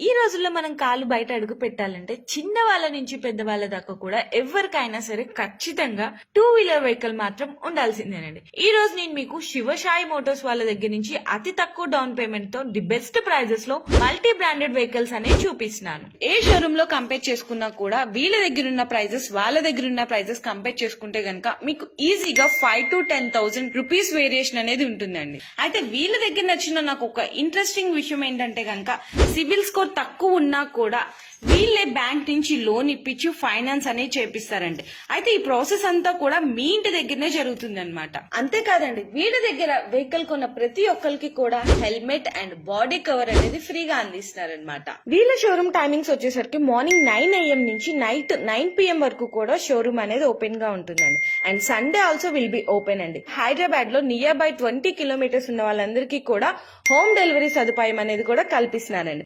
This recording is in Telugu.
ఈ రోజుల్లో మనం కాలు బయట అడుగు పెట్టాలంటే చిన్న వాళ్ళ నుంచి పెద్ద వాళ్ళ దాకా కూడా ఎవరికైనా సరే ఖచ్చితంగా టూ వీలర్ వెహికల్ మాత్రం ఉండాల్సిందేనండి. ఈ రోజు నేను మీకు శివసాయి మోటార్స్ వాళ్ళ దగ్గర నుంచి అతి తక్కువ డౌన్ పేమెంట్ తో ది బెస్ట్ ప్రైజెస్ లో మల్టీ బ్రాండెడ్ వెహికల్స్ అనేవి చూపిస్తున్నాను. ఏ షోరూమ్ లో కంపేర్ చేసుకున్నా కూడా వీళ్ళ దగ్గర ఉన్న ప్రైజెస్ వాళ్ళ దగ్గర ఉన్న ప్రైజెస్ కంపేర్ చేసుకుంటే గనక మీకు ఈజీగా 5,000 to 10,000 రూపీస్ వేరియేషన్ అనేది ఉంటుందండి. అయితే వీళ్ళ దగ్గర నచ్చిన నాకు ఒక ఇంట్రెస్టింగ్ విషయం ఏంటంటే గనక సిబిల్ స్కోర్ తక్కువ ఉన్నా కూడా వీళ్ళే బ్యాంక్ నుంచి లోన్ ఇప్పించి ఫైనాన్స్ అనేది చేపిస్తారండి. అయితే ఈ ప్రాసెస్ అంతా కూడా మీ ఇంటి దగ్గరనే జరుగుతుంది అనమాట. అంతేకాదండి, వీళ్ళ దగ్గర వెహికల్ కొన్న ప్రతి ఒక్కరికి కూడా హెల్మెట్ అండ్ బాడీ కవర్ అనేది ఫ్రీగా అందిస్తున్నారనమాట. వీళ్ళ షోరూమ్ టైమింగ్స్ వచ్చేసరికి మార్నింగ్ 9 AM నుంచి నైట్ 9 PM వరకు కూడా షోరూమ్ అనేది ఓపెన్ గా ఉంటుందండి. And Sunday also will be open అండి. హైదరాబాద్ లో నియర్ బై 20 kilometers ఉన్న వాళ్ళందరికీ కూడా హోమ్ డెలివరీ సదుపాయం అనేది కూడా కల్పిస్తున్నారండి.